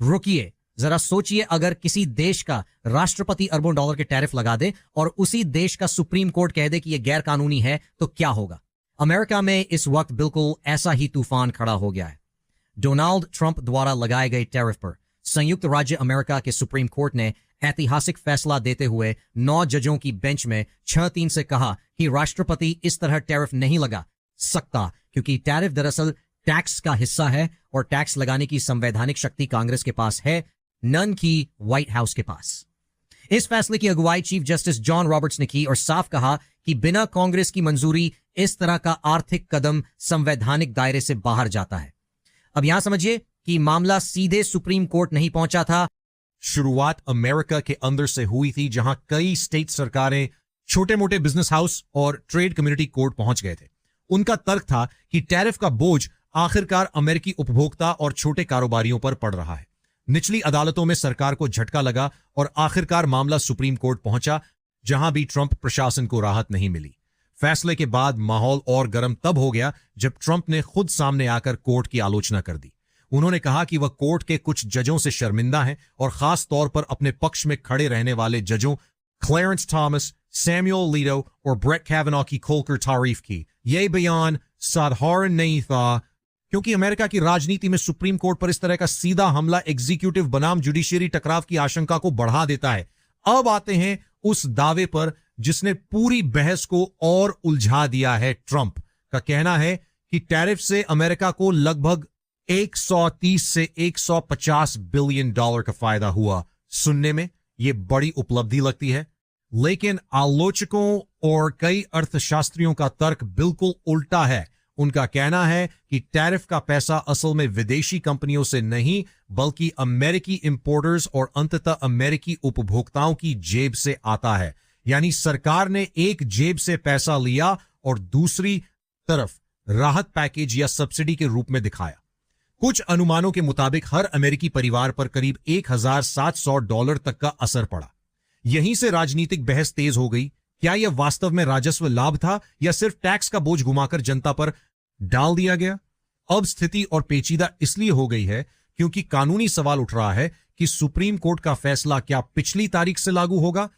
रुकिए, जरा सोचिए, अगर किसी देश का राष्ट्रपति अरबों डॉलर के टैरिफ लगा दे और उसी देश का सुप्रीम कोर्ट कह दे कि यह गैर कानूनी है, तो क्या होगा? अमेरिका में इस वक्त बिल्कुल ऐसा ही तूफान खड़ा हो गया है। डोनाल्ड ट्रंप द्वारा लगाए गए टैरिफ पर संयुक्त राज्य अमेरिका के सुप्रीम कोर्ट ने ऐतिहासिक फैसला देते हुए 9 जजों की बेंच में 6-3 से कहा कि राष्ट्रपति इस तरह टैरिफ नहीं लगा सकता, क्योंकि टैरिफ दरअसल टैक्स का हिस्सा है और टैक्स लगाने की संवैधानिक शक्ति कांग्रेस के पास है, नन की व्हाइट हाउस के पास। इस फैसले की अगुवाई चीफ जस्टिस जॉन रॉबर्ट्स ने की और साफ कहा कि बिना कांग्रेस की मंजूरी इस तरह का आर्थिक कदम संवैधानिक दायरे से बाहर जाता है। अब यहां समझिए कि मामला सीधे सुप्रीम कोर्ट नहीं पहुंचा था। शुरुआत अमेरिका के अंदर से हुई थी, जहां कई स्टेट सरकारें, छोटे मोटे बिजनेस हाउस और ट्रेड कम्युनिटी कोर्ट पहुंच गए थे। उनका तर्क था कि टैरिफ का बोझ आखिरकार अमेरिकी उपभोक्ता और छोटे कारोबारियों पर पड़ रहा है। निचली अदालतों में सरकार को झटका लगा और आखिरकार मामला सुप्रीम कोर्ट पहुंचा, जहां भी ट्रंप प्रशासन को राहत नहीं मिली। फैसले के बाद माहौल और गर्म तब हो गया जब ट्रंप ने खुद सामने आकर कोर्ट की आलोचना कर दी। उन्होंने कहा कि वह कोर्ट के कुछ जजों से शर्मिंदा हैं और खास तौर पर अपने पक्ष में खड़े रहने वाले जजों क्लेरेंस थॉमस, सैमुअल अलीटो और ब्रेट कैवेनॉ की खोलकर तारीफ की। यह बयान साधारण नहीं था, क्योंकि अमेरिका की राजनीति में सुप्रीम कोर्ट पर इस तरह का सीधा हमला एग्जीक्यूटिव बनाम जुडिशियरी टकराव की आशंका को बढ़ा देता है। अब आते हैं उस दावे पर जिसने पूरी बहस को और उलझा दिया है। ट्रंप का कहना है कि टैरिफ से अमेरिका को लगभग 130 से 150 बिलियन डॉलर का फायदा हुआ। सुनने में यह बड़ी उपलब्धि लगती है, लेकिन आलोचकों और कई अर्थशास्त्रियों का तर्क बिल्कुल उल्टा है। उनका कहना है कि टैरिफ का पैसा असल में विदेशी कंपनियों से नहीं, बल्कि अमेरिकी इंपोर्टर्स और अंततः अमेरिकी उपभोक्ताओं की जेब से आता है। यानी सरकार ने एक जेब से पैसा लिया और दूसरी तरफ राहत पैकेज या सब्सिडी के रूप में दिखाया। कुछ अनुमानों के मुताबिक हर अमेरिकी परिवार पर करीब $1,700 तक का असर पड़ा। यहीं से राजनीतिक बहस तेज हो गई। क्या यह वास्तव में राजस्व लाभ था या सिर्फ टैक्स का बोझ घुमाकर जनता पर डाल दिया गया? अब स्थिति और पेचीदा इसलिए हो गई है क्योंकि कानूनी सवाल उठ रहा है कि सुप्रीम कोर्ट का फैसला क्या पिछली तारीख से लागू होगा,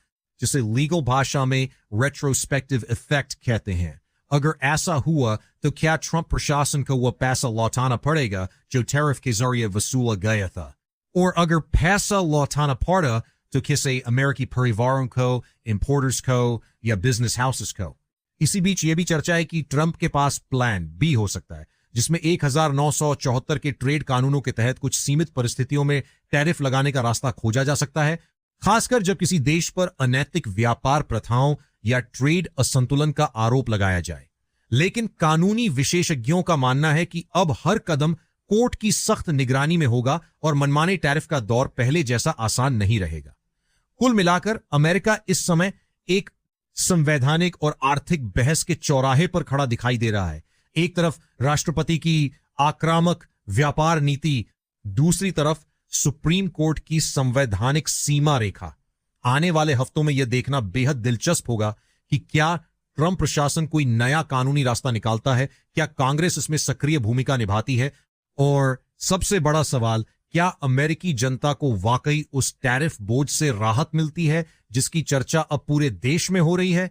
जिसे लीगल भाषा में रेट्रोस्पेक्टिव इफेक्ट कहते हैं। अगर ऐसा हुआ तो क्या ट्रंप प्रशासन को वह पैसा लौटाना पड़ेगा जो टैरिफ के जरिए वसूला गया था? और अगर पैसा लौटाना पड़ा तो किसे अमेरिकी परिवारों को, इंपोर्टर्स को या बिजनेस हाउसेस को? इसी बीच यह भी चर्चा है कि ट्रंप के पास प्लान बी हो सकता है, जिसमें 1974 के ट्रेड कानूनों के तहत कुछ सीमित परिस्थितियों में टैरिफ लगाने का रास्ता खोजा जा सकता है, खासकर जब किसी देश पर अनैतिक व्यापार प्रथाओं या ट्रेड असंतुलन का आरोप लगाया जाए। लेकिन कानूनी विशेषज्ञों का मानना है कि अब हर कदम कोर्ट की सख्त निगरानी में होगा और मनमाने टैरिफ का दौर पहले जैसा आसान नहीं रहेगा। कुल मिलाकर अमेरिका इस समय एक संवैधानिक और आर्थिक बहस के चौराहे पर खड़ा दिखाई दे रहा है। एक तरफ राष्ट्रपति की आक्रामक व्यापार नीति, दूसरी तरफ सुप्रीम कोर्ट की संवैधानिक सीमा रेखा। आने वाले हफ्तों में यह देखना बेहद दिलचस्प होगा कि क्या ट्रंप प्रशासन कोई नया कानूनी रास्ता निकालता है, क्या कांग्रेस इसमें सक्रिय भूमिका निभाती है, और सबसे बड़ा सवाल, क्या अमेरिकी जनता को वाकई उस टैरिफ बोझ से राहत मिलती है जिसकी चर्चा अब पूरे देश में हो रही है?